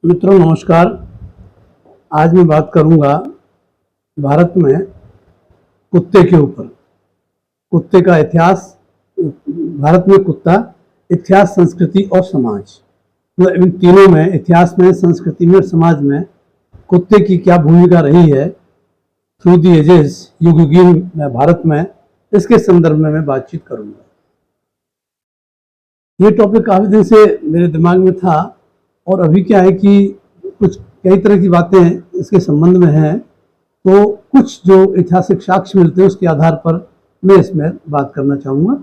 मित्रों नमस्कार। आज मैं बात करूंगा भारत में कुत्ते के ऊपर। कुत्ते का इतिहास, भारत में कुत्ता, इतिहास, संस्कृति और समाज, मतलब इन तीनों में, इतिहास में, संस्कृति में और समाज में कुत्ते की क्या भूमिका रही है थ्रू दी एजेस, युगीन में भारत में, इसके संदर्भ में मैं बातचीत करूंगा। ये टॉपिक काफी दिन से मेरे दिमाग में था और अभी क्या है कि कुछ कई तरह की बातें इसके संबंध में हैं, तो कुछ जो ऐतिहासिक साक्ष्य मिलते हैं उसके आधार पर मैं इसमें बात करना चाहूँगा।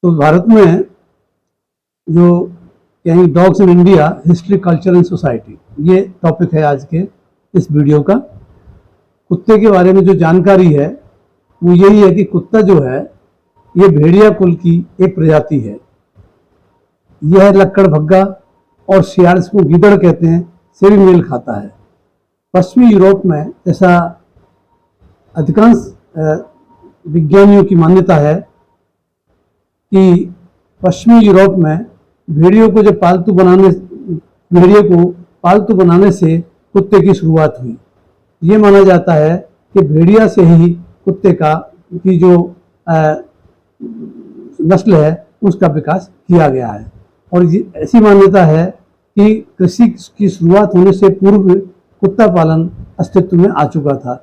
तो भारत में जो कहीं dogs in India, history, culture and society, ये टॉपिक है आज के इस वीडियो का। कुत्ते के बारे में जो जानकारी है वो यही है कि कुत्ता जो है ये भेड़िया कुल की एक प्रजाति है। यह लक्कड़ भग्गा और सियार, इसको गीदड़ कहते हैं, से भी मेल खाता है। पश्चिमी यूरोप में, ऐसा अधिकांश विज्ञानियों की मान्यता है कि पश्चिमी यूरोप में भेड़ियों को पालतू बनाने से कुत्ते की शुरुआत हुई। ये माना जाता है कि भेड़िया से ही कुत्ते की जो नस्ल है उसका विकास किया गया है। और ऐसी मान्यता है कि कृषि की शुरुआत होने से पूर्व कुत्ता पालन अस्तित्व में आ चुका था।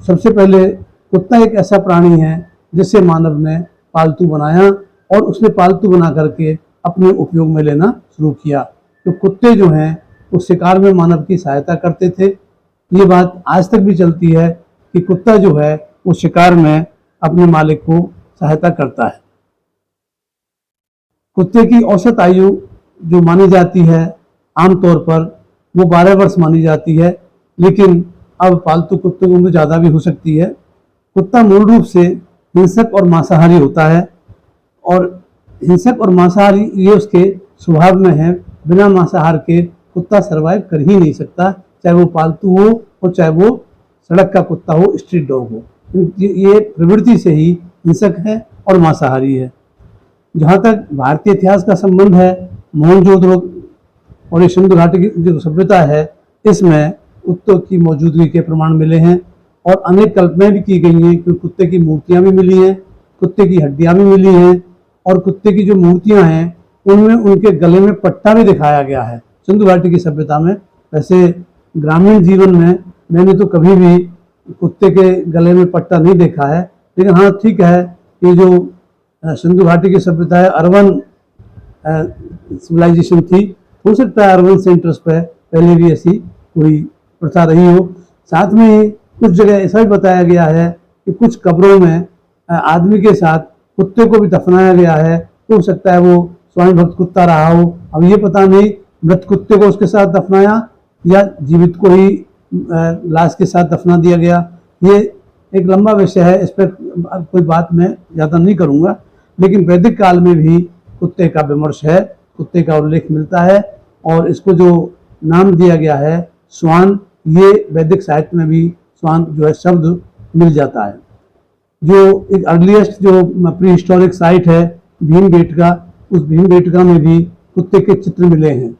सबसे पहले कुत्ता एक ऐसा प्राणी है जिसे मानव ने पालतू बनाया और उसने पालतू बना करके अपने उपयोग में लेना शुरू किया। तो कुत्ते जो हैं वो शिकार में मानव की सहायता करते थे। ये बात आज तक भी चलती है कि कुत्ता जो है वो शिकार में अपने मालिक को सहायता करता है। कुत्ते की औसत आयु जो मानी जाती है आमतौर पर वो 12 वर्ष मानी जाती है, लेकिन अब पालतू कुत्तों की उम्र ज़्यादा भी हो सकती है। कुत्ता मूल रूप से हिंसक और मांसाहारी होता है, और हिंसक और मांसाहारी ये उसके स्वभाव में है। बिना मांसाहार के कुत्ता सरवाइव कर ही नहीं सकता, चाहे वो पालतू हो और चाहे वो सड़क का कुत्ता हो, स्ट्रीट डॉग हो। ये प्रवृत्ति से ही हिंसक है और मांसाहारी है। जहाँ तक भारतीय इतिहास का संबंध है, मोहनजोदड़ो और ये सिंधु घाटी की जो सभ्यता है, इसमें कुत्तों की मौजूदगी के प्रमाण मिले हैं और अनेक कल्पनाएं भी की गई हैं कि कुत्ते की मूर्तियां भी मिली हैं, कुत्ते की हड्डियां भी मिली हैं, और कुत्ते की जो मूर्तियां हैं उनमें उनके गले में पट्टा भी दिखाया गया है सिंधु घाटी की सभ्यता में। वैसे ग्रामीण जीवन में मैंने तो कभी भी कुत्ते के गले में पट्टा नहीं देखा है, लेकिन हाँ ठीक है, ये जो सिंधु घाटी की सभ्यता है, अर्बन सिविलाइजेशन थी, हो सकता है अर्बन सेंटर्स पर पहले भी ऐसी कोई प्रथा रही हो। साथ में ही कुछ जगह ऐसा भी बताया गया है कि कुछ कब्रों में आदमी के साथ कुत्ते को भी दफनाया गया है। तो हो सकता है वो स्वामी भक्त कुत्ता रहा हो। अब ये पता नहीं मृत कुत्ते को उसके साथ दफनाया या जीवित को ही लाश के साथ दफना दिया गया। ये एक लंबा विषय है, इस पर कोई बात मैं ज़्यादा नहीं करूँगा। लेकिन वैदिक काल में भी कुत्ते का विमर्श है, कुत्ते का उल्लेख मिलता है, और इसको जो नाम दिया गया है स्वान, ये वैदिक साहित्य में भी स्वान जो है शब्द मिल जाता है। जो एक अर्लीस्ट जो प्री हिस्टोरिक साइट है भीमबेटका, उस भीमबेटका में भी कुत्ते के चित्र मिले हैं।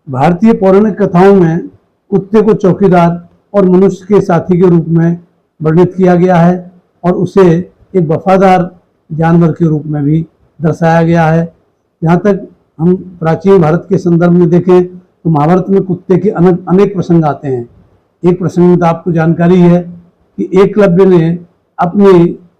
भारतीय पौराणिक कथाओं में कुत्ते को चौकीदार और मनुष्य के साथी के रूप में वर्णित किया गया है और उसे एक वफादार जानवर के रूप में भी दर्शाया गया है। जहाँ तक हम प्राचीन भारत के संदर्भ में देखें तो महाभारत में कुत्ते के अनेक प्रसंग आते हैं। एक प्रसंग में तो आपको जानकारी है कि एकलव्य ने अपनी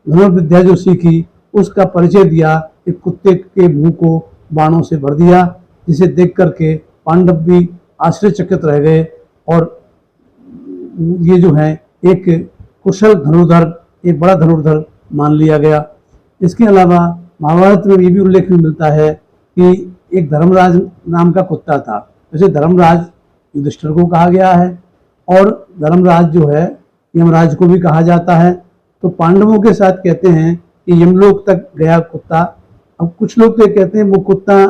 धनुर्विद्या जो सीखी उसका परिचय दिया, एक कुत्ते के मुंह को बाणों से भर दिया, जिसे देख करके पांडव भी आश्चर्यचकित रह गए। और ये जो है एक कुशल धनुर्धर, एक बड़ा धनुर्धर मान लिया गया। इसके अलावा महाभारत में ये भी उल्लेख मिलता है कि एक धर्मराज नाम का कुत्ता था। वैसे धर्मराज युधिष्ठिर को कहा गया है और धर्मराज जो है यमराज को भी कहा जाता है। तो पांडवों के साथ कहते हैं कि यमलोक तक गया कुत्ता। अब कुछ लोग तो कहते हैं वो कुत्ता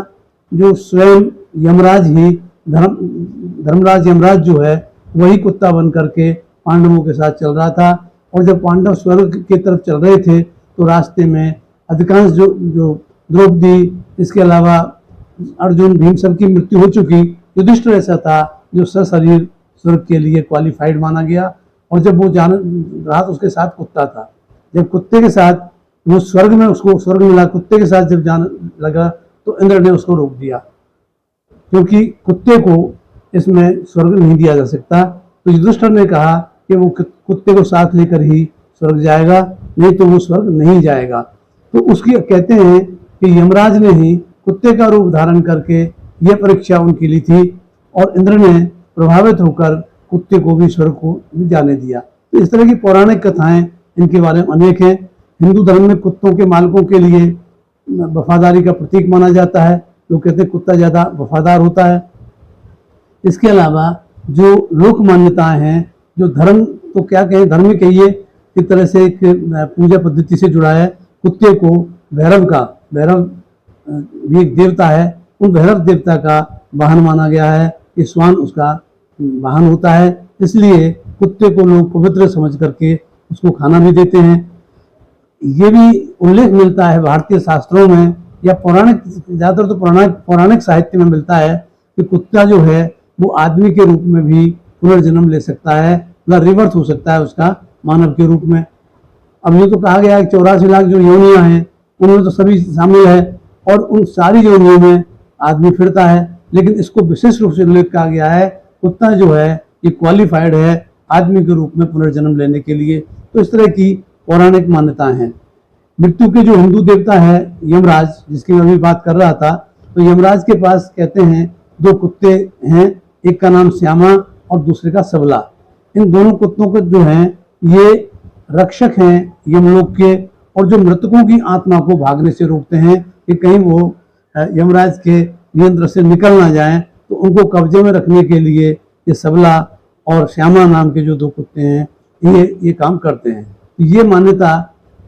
जो स्वयं यमराज ही धर्मराज यमराज जो है वही कुत्ता बन करके पांडवों के साथ चल रहा था। और जब पांडव स्वर्ग की तरफ चल रहे थे तो रास्ते में अधिकांश जो द्रौपदी, इसके अलावा अर्जुन, भीम, सबकी मृत्यु हो चुकी, युधिष्ठिर ऐसा था जो सशरीर स्वर्ग के लिए क्वालिफाइड माना गया, और जब वो जान रहा तो उसके साथ कुत्ता था। जब कुत्ते के साथ वो स्वर्ग में, उसको स्वर्ग मिला, कुत्ते के साथ जब जाने लगा तो इंद्र ने उसको रोक दिया, क्योंकि कुत्ते को इसमें स्वर्ग नहीं दिया जा सकता। तो युधिष्ठिर ने कहा कि वो कुत्ते को साथ लेकर ही स्वर्ग जाएगा, नहीं तो वो स्वर्ग नहीं जाएगा। तो उसकी कहते हैं कि यमराज ने ही कुत्ते का रूप धारण करके यह परीक्षा उनकी ली थी, और इंद्र ने प्रभावित होकर कुत्ते को भी स्वर्ग को जाने दिया। तो इस तरह की पौराणिक कथाएं इनके बारे में अनेक हैं। हिंदू धर्म में कुत्तों के मालिकों के लिए वफादारी का प्रतीक माना जाता है। लोग कहते हैं कुत्ता ज़्यादा वफादार होता है। इसके अलावा जो लोक मान्यताएं हैं, जो धर्म तो क्या कहें, धर्म ही कहिए, एक तरह से एक पूजा पद्धति से जुड़ा है। कुत्ते को भैरव भी एक देवता है, उन भैरव देवता का वाहन माना गया है कि श्वान उसका वाहन होता है, इसलिए कुत्ते को लोग पवित्र समझ करके उसको खाना भी देते हैं। ये भी उल्लेख मिलता है भारतीय शास्त्रों में या पौराणिक, ज़्यादातर तो पौराणिक साहित्य में मिलता है कि कुत्ता जो है वो आदमी के रूप में भी पुनर्जन्म ले सकता है, या रिवर्स हो सकता है उसका मानव के रूप में। अब ये तो कहा गया है कि 84 लाख जो योनियां हैं उनमें तो सभी शामिल है, और उन सारी योनियों में आदमी फिरता है, लेकिन इसको विशेष रूप से उल्लेख कहा गया है कुत्ता जो है ये क्वालिफाइड है आदमी के रूप में पुनर्जन्म लेने के लिए। तो इस तरह की पौराणिक मान्यताएं हैं। मृत्यु के जो हिंदू देवता है यमराज, जिसकी मैं अभी बात कर रहा था, तो यमराज के पास कहते हैं 2 कुत्ते हैं, एक का नाम श्यामा और दूसरे का सबला। इन दोनों कुत्तों को जो हैं ये रक्षक हैं यमलोक के, और जो मृतकों की आत्मा को भागने से रोकते हैं कि कहीं वो यमराज के नियंत्रण से निकल ना जाएं, तो उनको कब्जे में रखने के लिए ये सबला और श्यामा नाम के जो 2 कुत्ते हैं ये काम करते हैं। ये मान्यता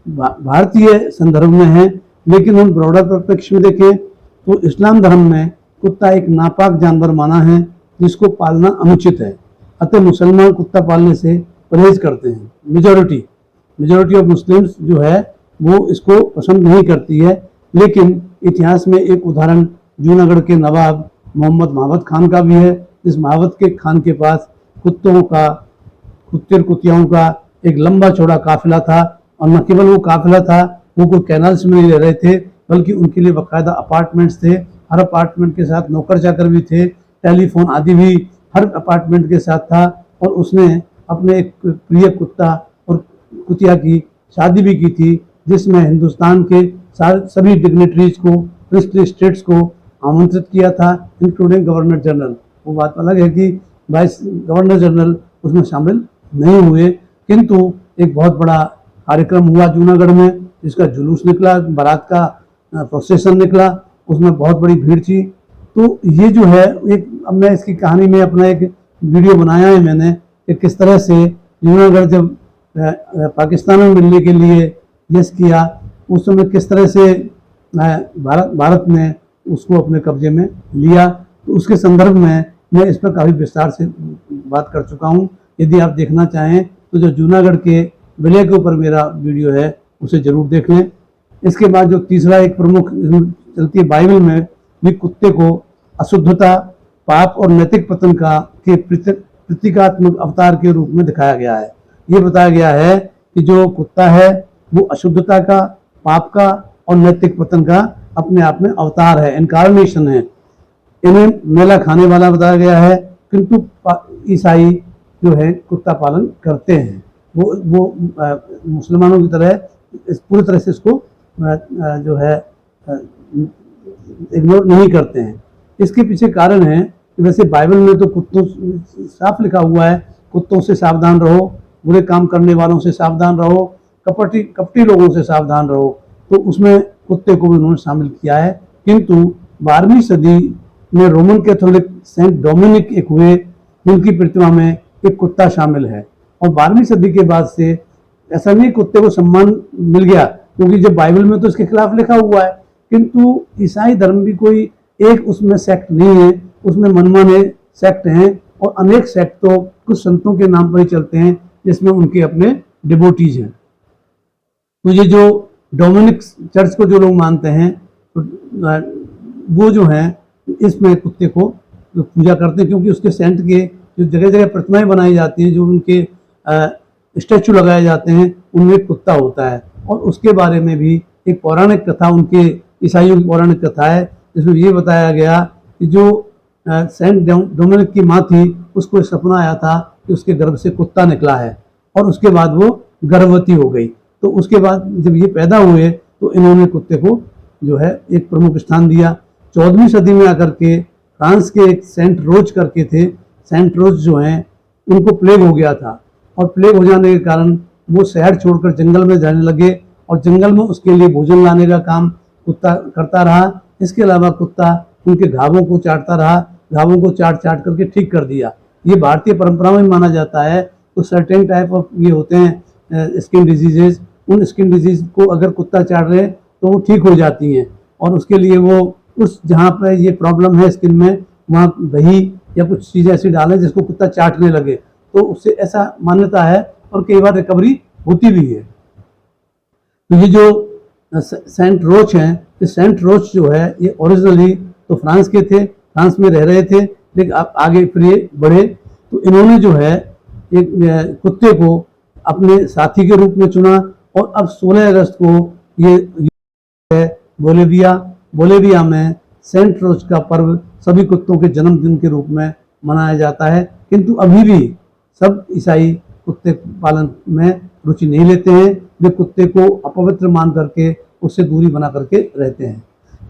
भारतीय संदर्भ में है, लेकिन हम ब्रॉडर परिप्रेक्ष्य में देखें तो इस्लाम धर्म में कुत्ता एक नापाक जानवर माना है जिसको पालना अनुचित है। अतः मुसलमान कुत्ता पालने से परहेज करते हैं। मेजॉरिटी ऑफ मुस्लिम्स जो है वो इसको पसंद नहीं करती है, लेकिन इतिहास में एक उदाहरण जूनागढ़ के नवाब मोहम्मद महावत खान का भी है। इस महावत के खान के पास कुत्ते कुतियाओं का एक लंबा चौड़ा काफिला था, और न केवल वो काफिला था, वो कोई कैनाल्स में नहीं रह रहे थे, बल्कि उनके लिए बाकायदा अपार्टमेंट्स थे। हर अपार्टमेंट के साथ नौकर चाकर भी थे, टेलीफोन आदि भी हर अपार्टमेंट के साथ था, और उसने अपने एक प्रिय कुत्ता और कुतिया की शादी भी की थी, जिसमें हिंदुस्तान के सभी डिग्नेटरीज को, प्रिंसली स्टेट्स को आमंत्रित किया था, इंक्लूडिंग गवर्नर जनरल। वो बात अलग है कि वाइस गवर्नर जनरल उसमें शामिल नहीं हुए, किंतु एक बहुत बड़ा कार्यक्रम हुआ जूनागढ़ में, जिसका जुलूस निकला, बारात का प्रोसेसन निकला, उसमें बहुत बड़ी भीड़ थी। तो ये जो है एक, अब मैं इसकी कहानी में अपना एक वीडियो बनाया है मैंने कि किस तरह से जूनागढ़ जब पाकिस्तान में मिलने के लिए यस किया, उस समय किस तरह से भारत ने उसको अपने कब्जे में लिया। तो उसके संदर्भ में मैं इस पर काफ़ी विस्तार से बात कर चुका हूँ। यदि आप देखना चाहें तो जो जूनागढ़ के विलय के ऊपर मेरा वीडियो है उसे जरूर देख लें। इसके बाद जो तीसरा एक प्रमुख चलती है, बाइबल में भी कुत्ते को अशुद्धता, पाप और नैतिक पतन के प्रतीकात्मक अवतार के रूप में दिखाया गया है। ये बताया गया है कि जो कुत्ता है वो अशुद्धता का, पाप का और नैतिक पतन का अपने आप में अवतार है, इनकारनेशन है। इन्हें मेला खाने वाला बताया गया है, किंतु ईसाई जो है कुत्ता पालन करते हैं। वो मुसलमानों की तरह पूरी तरह से इसको जो है इग्नोर नहीं करते हैं। इसके पीछे कारण है कि वैसे बाइबल में तो कुत्तों साफ लिखा हुआ है, कुत्तों से सावधान रहो, बुरे काम करने वालों से सावधान रहो, कपटी लोगों से सावधान रहो। तो उसमें कुत्ते को भी उन्होंने शामिल किया है। किंतु 12वीं सदी में रोमन कैथोलिक सेंट डोमिनिक एक हुए, जिनकी प्रतिमा में एक कुत्ता शामिल है। और 12वीं सदी के बाद से ऐसा नहीं कुत्ते को सम्मान मिल गया, क्योंकि जब बाइबल में तो इसके खिलाफ लिखा हुआ है, किंतु ईसाई धर्म भी कोई एक उसमें सेक्ट नहीं है, उसमें मनमाने सेक्ट हैं, और अनेक सेक्ट तो कुछ संतों के नाम पर ही चलते हैं, जिसमें उनके अपने डिवोटीज हैं। तो ये जो डोमिनिक चर्च को जो लोग मानते हैं, तो वो जो है इसमें कुत्ते को पूजा करते हैं, क्योंकि उसके सेंट के जो जगह जगह प्रतिमाएं बनाई जाती हैं, जो उनके स्टैचू लगाए जाते हैं, उनमें एक कुत्ता होता है। और उसके बारे में भी एक पौराणिक कथा, उनके ईसाइयों की पौराणिक कथा है, जिसमें ये बताया गया कि जो सेंट डोमिनिक की माँ थी, उसको एक सपना आया था कि उसके गर्भ से कुत्ता निकला है, और उसके बाद वो गर्भवती हो गई। तो उसके बाद जब ये पैदा हुए तो इन्होंने कुत्ते को जो है एक प्रमुख स्थान दिया। 14वीं सदी में आकर के फ्रांस के एक सेंट रोज करके थे, सेंट रोज जो हैं उनको प्लेग हो गया था, और प्लेग हो जाने के कारण वो शहर छोड़कर जंगल में जाने लगे, और जंगल में उसके लिए भोजन लाने का काम कुत्ता करता रहा। इसके अलावा कुत्ता उनके घावों को चाटता रहा, घावों को चाट चाट करके ठीक कर दिया। ये भारतीय परंपरा में माना जाता है। तो सर्टेन टाइप ऑफ ये होते हैं स्किन डिजीजेज, उन स्किन डिजीज को अगर कुत्ता चाट रहे तो वो ठीक हो जाती हैं, और उसके लिए वो उस जहाँ पर ये प्रॉब्लम है स्किन में, वहाँ दही या कुछ चीज़ें ऐसी डालें जिसको कुत्ता चाटने लगे, तो उससे ऐसा मान्यता है, और कई बार रिकवरी होती भी है। तो ये जो सेंट रोच हैं, ये सेंट रोच जो है ये ओरिजिनली तो फ्रांस के थे, फ्रांस में रह रहे थे, लेकिन अब आगे फिर ये बढ़े, तो इन्होंने जो है एक कुत्ते को अपने साथी के रूप में चुना। और अब 16 अगस्त को ये बोलेविया में सेंट रोच का पर्व सभी कुत्तों के जन्मदिन के रूप में मनाया जाता है। किंतु अभी भी सब ईसाई कुत्ते पालन में रुचि नहीं लेते हैं, वे कुत्ते को अपवित्र मान करके उससे दूरी बना करके रहते हैं।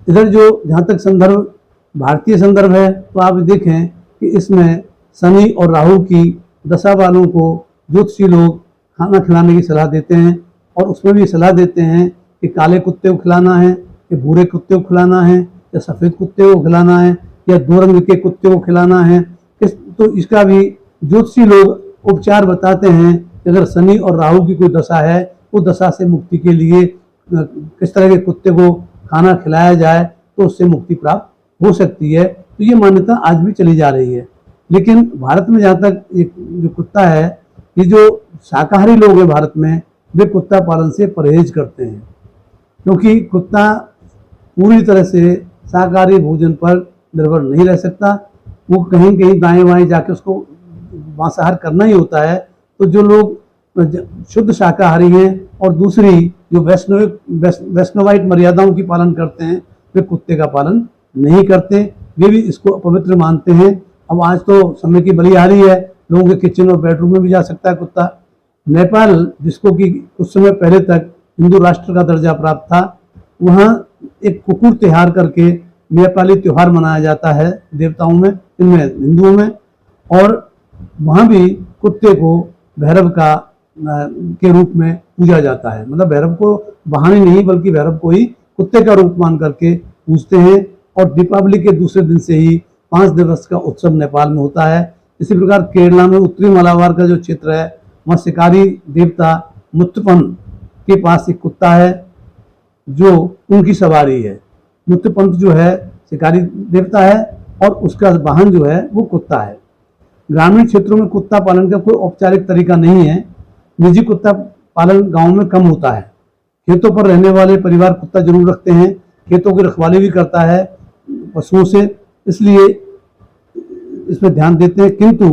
इधर जो जहाँ तक संदर्भ भारतीय संदर्भ है, तो आप देखें कि इसमें शनि और राहु की दशा वालों को ज्योतिषी लोग खाना खिलाने की सलाह देते हैं, और उसमें भी सलाह देते हैं कि काले कुत्ते को खिलाना है, कि भूरे कुत्ते को खिलाना है, या सफ़ेद कुत्ते को खिलाना है, या 2 रंग के कुत्ते को खिलाना है। तो इसका भी ज्योतिषी लोग उपचार बताते हैं कि अगर शनि और राहु की कोई दशा है, वो दशा से मुक्ति के लिए किस तरह के कुत्ते को खाना खिलाया जाए तो उससे मुक्ति प्राप्त हो सकती है। तो ये मान्यता आज भी चली जा रही है। लेकिन भारत में जहाँ तक जो कुत्ता है, ये जो शाकाहारी लोग हैं भारत में, वे कुत्ता पालन से परहेज करते हैं, क्योंकि कुत्ता पूरी तरह से शाकाहारी भोजन पर निर्भर नहीं रह सकता। वो कहीं कहीं दाएं बाएं जाके उसको मांसाहार करना ही होता है। तो जो लोग शुद्ध शाकाहारी हैं और दूसरी जो वैष्णवाइट मर्यादाओं की पालन करते हैं, वे कुत्ते का पालन नहीं करते, वे भी इसको अपवित्र मानते हैं। अब आज तो समय की बलिहारी है, लोगों के किचन और बेडरूम में भी जा सकता है कुत्ता। नेपाल, जिसको कि कुछ समय पहले तक हिंदू राष्ट्र का दर्जा प्राप्त था, वहाँ एक कुकुर त्योहार करके नेपाली त्योहार मनाया जाता है देवताओं में, इनमें हिंदुओं में, और वहाँ भी कुत्ते को भैरव का के रूप में पूजा जाता है। मतलब भैरव को बहाने नहीं, बल्कि भैरव को ही कुत्ते का रूप मान करके पूजते हैं। और दीपावली के दूसरे दिन से ही 5 दिवस का उत्सव नेपाल में होता है। इसी प्रकार केरला में उत्तरी मालाबार का जो क्षेत्र है, वहाँ शिकारी देवता मुत्तपन के पास एक कुत्ता है जो उनकी सवारी है। मुत्तपंत जो है शिकारी देवता है, और उसका वाहन जो है वो कुत्ता है। ग्रामीण क्षेत्रों में कुत्ता पालन का कोई औपचारिक तरीका नहीं है। निजी कुत्ता पालन गांव में कम होता है। खेतों पर रहने वाले परिवार कुत्ता जरूर रखते हैं, खेतों की रखवाली भी करता है पशुओं से, इसलिए इसमें ध्यान देते हैं। किंतु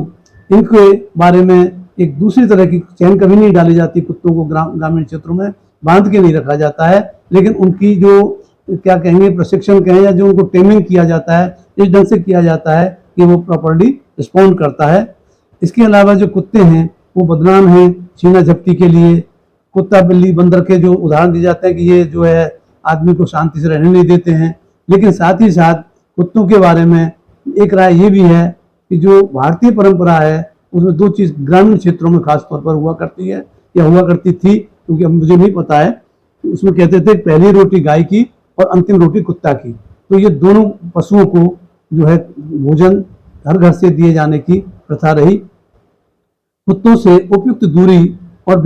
इनके बारे में एक दूसरी तरह की चैन कभी नहीं डाली जाती। कुत्तों को ग्रामीण क्षेत्रों में बांध के नहीं रखा जाता है, लेकिन उनकी जो क्या कहेंगे प्रशिक्षण कहें, या जो उनको ट्रेनिंग किया जाता है, इस ढंग से किया जाता है कि वो प्रॉपर्ली रिस्पॉन्ड करता है। इसके अलावा जो कुत्ते हैं वो बदनाम हैं छीना झपटी के लिए। कुत्ता बिल्ली बंदर के जो उदाहरण दिए जाते हैं कि ये जो है आदमी को शांति से रहने नहीं देते हैं। लेकिन साथ ही साथ कुत्तों के बारे में एक राय ये भी है कि जो भारतीय परंपरा है उसमें 2 चीज़ ग्रामीण क्षेत्रों में खास तौर पर हुआ करती है, या हुआ करती थी, क्योंकि अब मुझे नहीं पता है। उसमें कहते थे पहली रोटी गाय की और अंतिम रोटी कुत्ता की। तो ये दोनों पशुओं को जो है भोजन घर घर से दिए जाने की प्रथा रही। कुत्तों से उपयुक्त दूरी और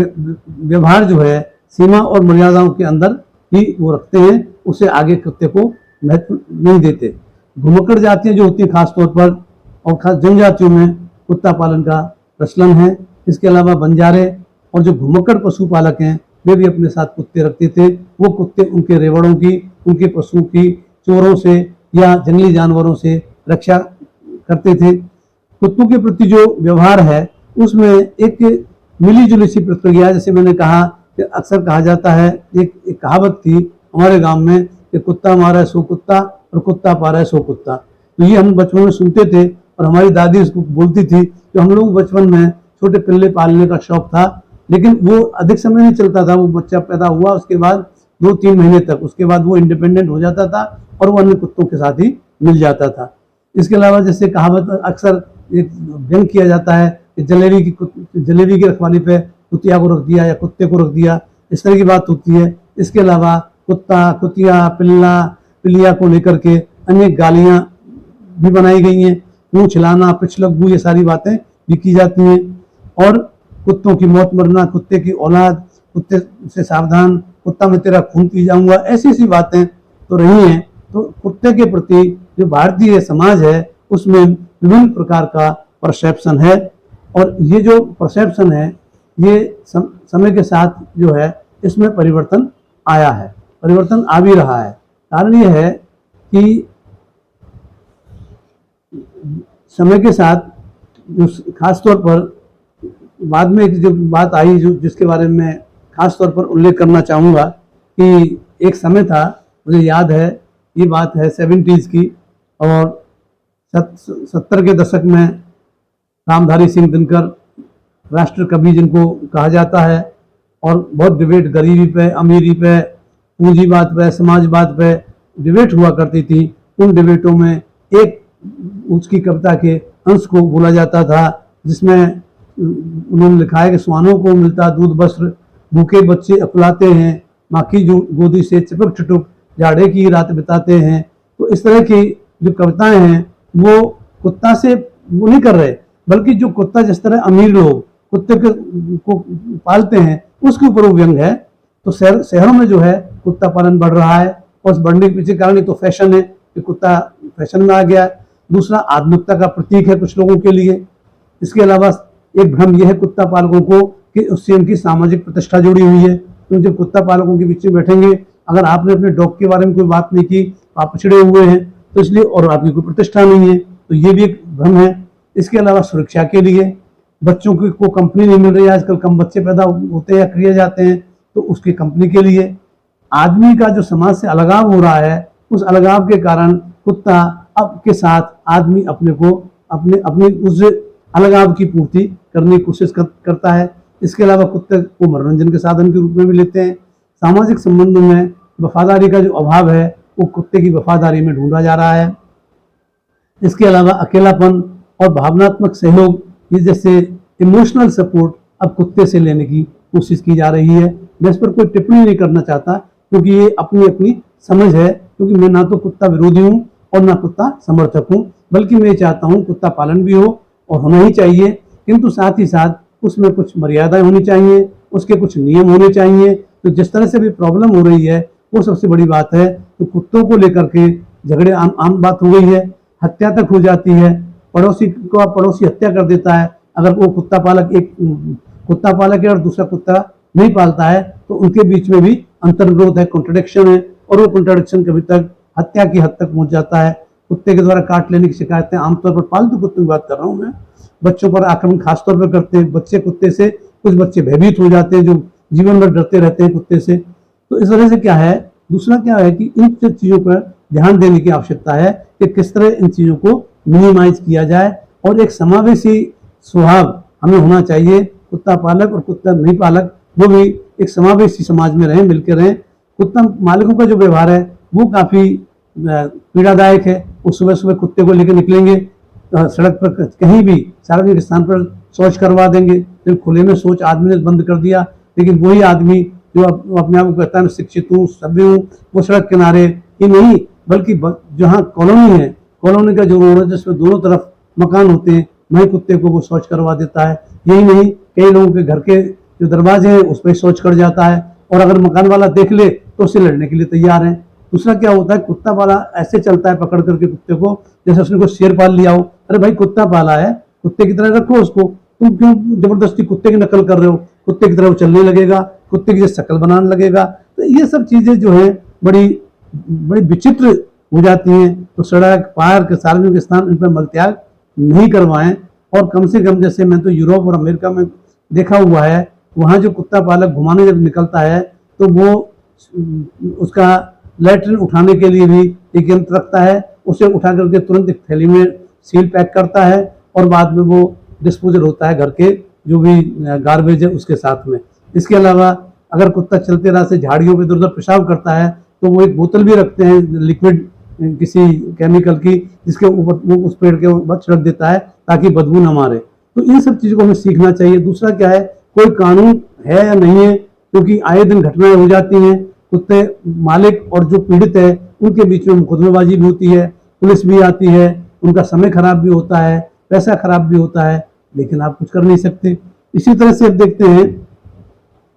व्यवहार जो है सीमा और मर्यादाओं के अंदर ही वो रखते हैं, उससे आगे कुत्ते को महत्व नहीं देते। घुमक्कड़ जातियां जो होती हैं खास तौर पर, और खास जनजातियों में कुत्ता पालन का प्रचलन है। इसके अलावा बंजारे और जो घुमक्कड़ पशुपालक हैं, वे भी अपने साथ कुत्ते रखते थे। वो कुत्ते उनके रेवड़ों की, उनके पशुओं की चोरों से या जंगली जानवरों से रक्षा करते थे। कुत्तों के प्रति जो व्यवहार है उसमें एक मिली जुली सी प्रतिक्रिया, जैसे मैंने कहा कि अक्सर कहा जाता है, एक कहावत थी हमारे गांव में कि कुत्ता मारा है सो कुत्ता और कुत्ता पारा है सो कुत्ता। तो ये हम बचपन में सुनते थे और हमारी दादी उसको बोलती थी। तो हम लोग बचपन में छोटे पिल्ले पालने का शौक था, लेकिन वो अधिक समय नहीं चलता था। वो बच्चा पैदा हुआ उसके बाद 2-3 महीने तक, उसके बाद वो इंडिपेंडेंट हो जाता था और वो अन्य कुत्तों के साथ ही मिल जाता था। इसके अलावा जैसे कहावत अक्सर एक व्यंग किया जाता है कि जलेबी की रखवाली पे कुतिया को रख दिया या कुत्ते को रख दिया, इस तरह की बात होती है। इसके अलावा कुत्ता, कुतिया, पिल्ला, पिल्लिया को लेकर के अनेक गालियां भी बनाई गई हैं। मुंह छिलाना, पिछलग्गू, ये सारी बातें भी की जाती हैं। और कुत्तों की मौत मरना, कुत्ते की औलाद, कुत्ते से सावधान, कुत्ता मैं तेरा खून पी जाऊंगा, ऐसी ऐसी बातें तो रही हैं। तो कुत्ते के प्रति जो भारतीय समाज है उसमें विभिन्न प्रकार का परसेप्शन है, और ये जो परसेप्शन है ये समय के साथ जो है इसमें परिवर्तन आया है, परिवर्तन आ भी रहा है। कारण ये है कि समय के साथ जो खास तौर पर बाद में एक जो बात आई जो जिसके बारे में खास तौर पर उल्लेख करना चाहूँगा कि एक समय था, मुझे याद है, ये बात है 70s की, और 70 के दशक में रामधारी सिंह दिनकर, राष्ट्र कवि जिनको कहा जाता है, और बहुत डिबेट गरीबी पे, अमीरी पे, पूंजीवाद पे, समाजवाद पे डिबेट हुआ करती थी। उन डिबेटों में एक उसकी कविता के अंश को बोला जाता था जिसमें उन्होंने लिखा है कि स्वानों को मिलता दूध वस्त्र, भूखे बच्चे अकुलाते हैं, माँ की गोदी से चिपक चुटुक जाड़े की रात बिताते हैं। तो इस तरह की जो कविताएं हैं वो कुत्ता से वो नहीं कर रहे, बल्कि जो कुत्ता जिस तरह अमीर लोग कुत्ते को पालते हैं उसके ऊपर वो व्यंग है। तो शहरों में जो है कुत्ता पालन बढ़ रहा है, और उस बढ़ने के पीछे कारण तो फैशन है कि कुत्ता फैशन में आ गया है। दूसरा, आधुनिकता का प्रतीक है कुछ लोगों के लिए। इसके अलावा एक भ्रम यह है कुत्ता पालकों को कि उससे उनकी सामाजिक प्रतिष्ठा जुड़ी हुई है, क्योंकि जब कुत्ता पालकों के बीच में बैठेंगे, अगर आपने अपने डॉग के बारे में कोई बात नहीं की, आप पिछड़े हुए हैं, तो इसलिए, और आपकी कोई प्रतिष्ठा नहीं है, तो ये भी एक भ्रम है। इसके अलावा सुरक्षा के लिए बच्चों को कंपनी नहीं मिल रही है, आजकल कम बच्चे पैदा होते हैं या किए जाते हैं, तो उसकी कंपनी के लिए आदमी का जो समाज से अलगाव हो रहा है, उस अलगाव के कारण कुत्ता अब के साथ आदमी अपने को अपनी उस अलगाव की पूर्ति करने की कोशिश करता है। इसके अलावा कुत्ते को मनोरंजन के साधन के रूप में भी लेते हैं। सामाजिक संबंधों में वफादारी का जो अभाव है वो कुत्ते की वफादारी में ढूंढा जा रहा है। इसके अलावा अकेलापन और भावनात्मक सहयोग, ये जैसे इमोशनल सपोर्ट अब कुत्ते से लेने की कोशिश की जा रही है। मैं इस पर कोई टिप्पणी नहीं करना चाहता, क्योंकि ये अपनी अपनी समझ है, क्योंकि मैं ना तो कुत्ता विरोधी हूँ और ना कुत्ता समर्थक हूँ, बल्कि मैं चाहता हूँ कुत्ता पालन भी हो और होना ही चाहिए, किंतु साथ ही साथ उसमें कुछ मर्यादाएं होनी चाहिए, उसके कुछ नियम होने चाहिए। तो जिस तरह से भी प्रॉब्लम हो रही है वो सबसे बड़ी बात है। तो कुत्तों को लेकर के झगड़े आम बात हो गई है, हत्या तक हो जाती है, पड़ोसी हत्या कर देता है। अगर वो कुत्ता पालक है और दूसरा कुत्ता नहीं पालता है तो उनके बीच में भी अंतर्विरोध है, कॉन्ट्रडिक्शन है, और वो कॉन्ट्रडिक्शन कभी तक हत्या की हद तक पहुंच जाता है। कुत्ते के द्वारा काट लेने की शिकायतें आमतौर पर पालतू कुत्तों की बात कर रहा हूँ मैं, बच्चों पर आक्रमण खासतौर पर करते हैं बच्चे कुत्ते से, कुछ बच्चे भयभीत हो जाते हैं जो जीवन भर डरते रहते हैं कुत्ते से। तो इस वजह से क्या है, दूसरा क्या है कि इन चीजों पर ध्यान देने की आवश्यकता है कि किस तरह इन चीजों को मिनिमाइज किया जाए, और एक समावेशी स्वभाव हमें होना चाहिए। कुत्ता पालक और कुत्ता नहीं पालक वो भी एक समावेशी समाज में रहें, मिलकर रहें। कुत्ता मालिकों का जो व्यवहार है वो काफी पीड़ादायक है। वो सुबह सुबह कुत्ते को लेकर निकलेंगे, सड़क पर कहीं भी सार्वजनिक स्थान पर शौच करवा देंगे। जब खुले में शौच आदमी ने बंद कर दिया, लेकिन वही आदमी जो अपने आप को कहता है मैं शिक्षित हूँ, सभ्य हूँ, वो सड़क किनारे ही नहीं बल्कि जहाँ कॉलोनी है, कॉलोनी का जो रोड है जिसमें दोनों तरफ मकान होते हैं, वहीं कुत्ते को वो शौच करवा देता है। यही नहीं, कई लोगों के घर के जो दरवाजे हैं उस पर शौच कर जाता है, और अगर मकान वाला देख ले तो उससे लड़ने के लिए तैयार है। दूसरा क्या होता है, कुत्ता वाला ऐसे चलता है पकड़ करके कुत्ते को जैसे उसने कोई शेर पाल लिया हो। अरे भाई कुत्ता पाला है, कुत्ते की तरह रखो उसको, तुम क्यों जबरदस्ती कुत्ते की नकल कर रहे हो? कुत्ते की तरह वो चलने लगेगा, कुत्ते की जैसे शक्ल बनाने लगेगा। तो ये सब चीजें जो है बड़ी बड़ी विचित्र हो जाती हैं। तो सड़क, पार्क, सार्वजनिक स्थान, इन पर मलत्याग नहीं करवाएं। और कम से कम, जैसे मैं तो यूरोप और अमेरिका में देखा हुआ है, वहाँ जो कुत्ता पालक घुमाने जब निकलता है तो वो उसका लैट्रिन उठाने के लिए भी एक यंत्र रखता है, उसे उठा करके तुरंत एक थैली में सील पैक करता है और बाद में वो डिस्पोजल होता है घर के जो भी गार्बेज है उसके साथ में। इसके अलावा अगर कुत्ता चलते राह से झाड़ियों पे इधर उधर पेशाब करता है तो वो एक बोतल भी रखते हैं लिक्विड किसी केमिकल की, जिसके ऊपर वो उस पेड़ के ऊपर छिड़क देता है ताकि बदबू ना मारे। तो इन सब चीज़ों को हमें सीखना चाहिए। दूसरा क्या है, कोई कानून है या नहीं है, क्योंकि आए दिन घटनाएं हो जाती हैं, कुत्ते मालिक और जो पीड़ित है उनके बीच में मुकदमेबाजी भी होती है, पुलिस भी आती है, उनका समय खराब भी होता है, पैसा खराब भी होता है, लेकिन आप कुछ कर नहीं सकते। इसी तरह से अब देखते हैं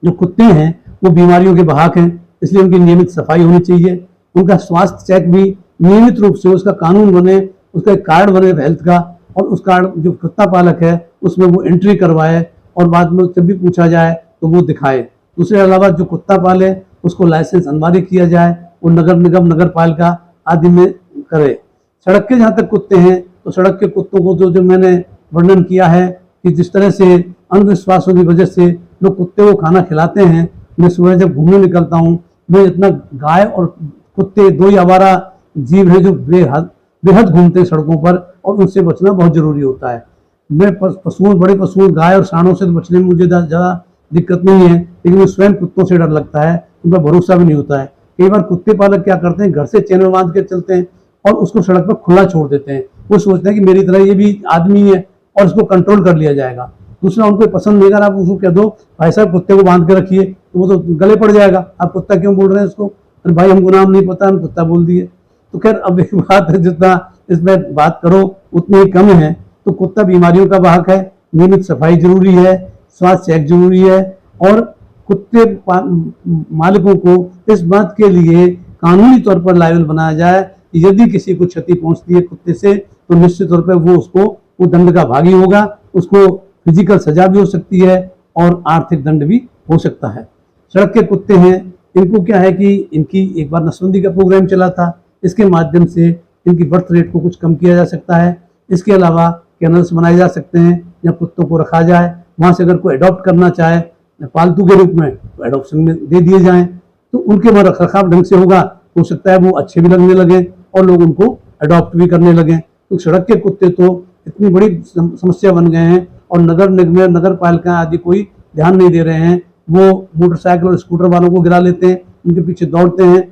जो कुत्ते हैं वो बीमारियों के वाहक हैं, इसलिए उनकी नियमित सफाई होनी चाहिए, उनका स्वास्थ्य चेक भी नियमित रूप से, उसका कानून बने, उसका एक कार्ड बने हेल्थ का, और उस कार्ड जो कुत्ता पालक है उसमें वो एंट्री करवाए और बाद में जब भी पूछा जाए तो वो दिखाए। दूसरे अलावा जो कुत्ता पाले उसको लाइसेंस अनिवार्य किया जाए, वो नगर निगम, नगर पालिका आदि में करे। सड़क के जहाँ तक कुत्ते हैं तो सड़क के कुत्तों को जो जो मैंने वर्णन किया है कि जिस तरह से अंधविश्वासों की वजह से लोग कुत्ते को खाना खिलाते हैं। मैं सुबह जब घूमने निकलता हूँ, मैं इतना, गाय और कुत्ते दो ही आवारा जीव हैं जो बेहद घूमते हैं सड़कों पर, और उनसे बचना बहुत जरूरी होता है। मैं पशुओं, बड़े पशुओं, गाय और सांडों से बचने में मुझे ज़्यादा दिक्कत नहीं है, लेकिन मुझे स्वयं कुत्तों से डर लगता है, उन पर भरोसा भी नहीं होता है। कई बार कुत्ते पालक क्या करते हैं, घर से चैन में बांध के चलते हैं और उसको सड़क पर खुला छोड़ देते हैं। वो सोचते हैं कि मेरी तरह ये भी आदमी है और इसको कंट्रोल कर लिया जाएगा। दूसरा, उनको पसंद नहीं, अगर आप उसको कह दो भाई साहब कुत्ते को बांध के रखिए, तो वो तो गले पड़ जाएगा, आप कुत्ता क्यों बोल रहे हैं इसको, अरे भाई हमको नाम नहीं पता, हम कुत्ता बोल दिए। तो खैर, अब एक बात है, जितना इसमें बात करो उतनी ही कम है। तो कुत्ता बीमारियों का वाहक है, नियमित सफाई जरूरी है, स्वास्थ्य चेक जरूरी है, और कुत्ते मालिकों को इस बात के लिए कानूनी तौर पर लायबल बनाया जाए कि यदि किसी को क्षति पहुंचती है कुत्ते से तो निश्चित तौर पर वो दंड का भागी होगा, उसको फिजिकल सजा भी हो सकती है और आर्थिक दंड भी हो सकता है। सड़क के कुत्ते हैं, इनको क्या है कि इनकी एक बार नसबंदी का प्रोग्राम चला था, इसके माध्यम से इनकी बर्थ रेट को कुछ कम किया जा सकता है। इसके अलावा कैनल्स बनाए जा सकते हैं या कुत्तों को रखा जाए, वहाँ से अगर कोई अडॉप्ट करना चाहे पालतू के रूप में तो एडॉप्शन में दे दिए जाएं, तो उनके वहाँ रख रखाव ढंग से होगा, हो सकता है वो अच्छे भी लगने लगे और लोग उनको अडॉप्ट भी करने लगे। तो सड़क के कुत्ते तो इतनी बड़ी समस्या बन गए हैं और नगर निगम, नगर पालिका आदि कोई ध्यान नहीं दे रहे हैं। वो मोटरसाइकिल और स्कूटर वालों को गिरा लेते हैं, उनके पीछे दौड़ते हैं,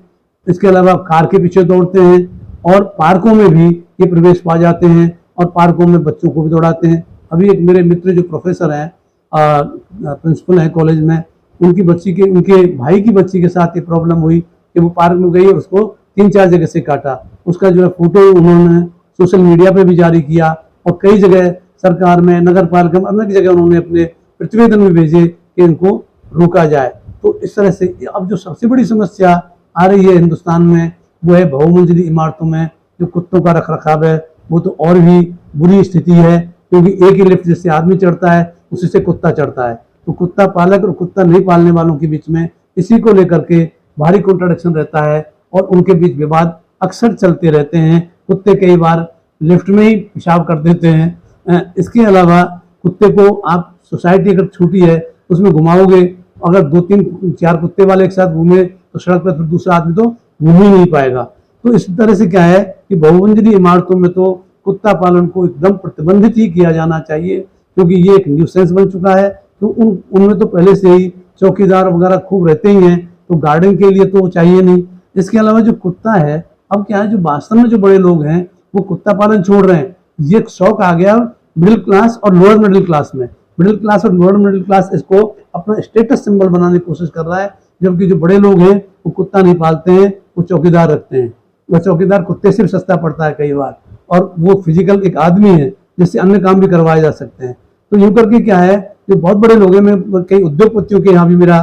इसके अलावा कार के पीछे दौड़ते हैं, और पार्कों में भी ये प्रवेश पा जाते हैं और पार्कों में बच्चों को भी दौड़ाते हैं। अभी एक मेरे मित्र जो प्रोफेसर हैं, प्रिंसिपल है कॉलेज में, उनके भाई की बच्ची के साथ ये प्रॉब्लम हुई कि वो पार्क में गई और उसको 3-4 जगह से काटा। उसका जो है फोटो उन्होंने सोशल मीडिया पे भी जारी किया और कई जगह सरकार में, नगर पालिका में, अनेक जगह उन्होंने अपने प्रतिवेदन में भेजे कि इनको रोका जाए। तो इस तरह से अब जो सबसे बड़ी समस्या आ रही है हिंदुस्तान में वो है बहुमंजिली इमारतों में जो कुत्तों का रख रखाव है, वो तो और भी बुरी स्थिति है, क्योंकि एक ही लिफ्ट जिससे आदमी चढ़ता है उसी से कुत्ता चढ़ता है। तो कुत्ता पालक और कुत्ता नहीं पालने वालों के बीच में इसी को लेकर के भारी कॉन्ट्रडिक्शन रहता है और उनके बीच विवाद अक्सर चलते रहते हैं। कुत्ते कई बार लिफ्ट में ही पेशाब कर देते हैं। इसके अलावा कुत्ते को आप, सोसाइटी अगर छोटी है उसमें घुमाओगे, अगर 2-3-4 कुत्ते वाले एक साथ घूमे तो सड़क पर फिर दूसरा आदमी तो घूम ही नहीं पाएगा। तो इस तरह से क्या है कि बहुमंजिली इमारतों में तो कुत्ता पालन को एकदम प्रतिबंधित ही किया जाना चाहिए, क्योंकि ये एक न्यूसेंस बन चुका है। तो उनमें तो पहले से ही चौकीदार वगैरह खूब रहते ही हैं, तो गार्डन के लिए तो चाहिए नहीं। इसके अलावा जो कुत्ता है, अब क्या है, जो वास्तव में जो बड़े लोग हैं वो कुत्ता पालन छोड़ रहे हैं। ये एक शौक आ गया मिडिल क्लास और लोअर मिडिल क्लास में। मिडिल क्लास और लोअर मिडिल क्लास इसको अपना स्टेटस सिंबल बनाने की कोशिश कर रहा है, जबकि जो बड़े लोग हैं वो कुत्ता नहीं पालते हैं, वो चौकीदार रखते हैं। वह चौकीदार कुत्ते से भी सस्ता पड़ता है कई बार, और वो फिजिकल एक आदमी है जिससे अन्य काम भी करवाए जा सकते हैं। तो यूं करके क्या है, जो बहुत बड़े लोग हैं, मैं कई उद्योगपतियों के यहाँ भी मेरा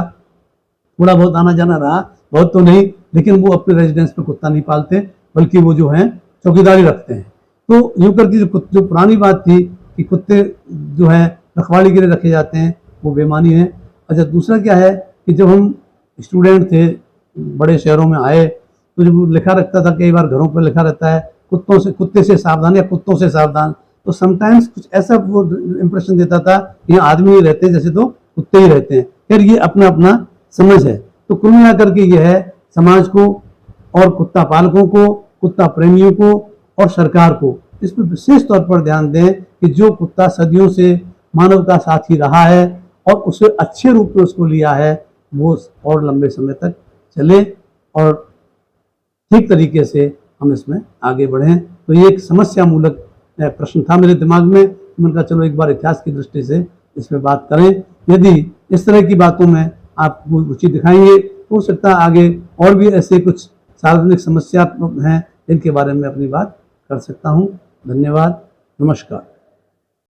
थोड़ा बहुत आना जाना रहा, बहुत तो नहीं, लेकिन वो अपने रेजिडेंस पे कुत्ता नहीं पालते, बल्कि वो जो है चौकीदारी रखते हैं। तो यूं करके जो पुरानी बात थी कि कुत्ते जो है रखवाली के लिए रखे जाते हैं, वो बेमानी है। अच्छा, दूसरा क्या है कि जब हम स्टूडेंट थे, बड़े शहरों में आए, तो जब लिखा रहता था, कई बार घरों पर लिखा रहता है कुत्ते से सावधान या कुत्तों से सावधान, तो समटाइम्स कुछ ऐसा वो इम्प्रेशन देता था कि यहाँ आदमी नहीं रहते, जैसे तो कुत्ते ही रहते हैं। खैर ये अपना अपना समझ है। तो कुल मिलाकर के ये है, समाज को और कुत्ता पालकों को, कुत्ता प्रेमियों को और सरकार को इस पर विशेष तौर पर ध्यान दें कि जो कुत्ता सदियों से मानव का साथी रहा है और उसे अच्छे रूप में उसको लिया है, वो और लंबे समय तक चले और ठीक तरीके से हम इसमें आगे बढ़ें। तो ये एक समस्या मूलक प्रश्न था मेरे दिमाग में। मैंने कहा चलो एक बार इतिहास की दृष्टि से इस पर बात करें। यदि इस तरह की बातों में आप रुचि दिखाएंगे तो हो सकता है आगे और भी ऐसे कुछ सार्वजनिक समस्या हैं जिनके बारे में अपनी बात कर सकता हूँ। धन्यवाद, नमस्कार।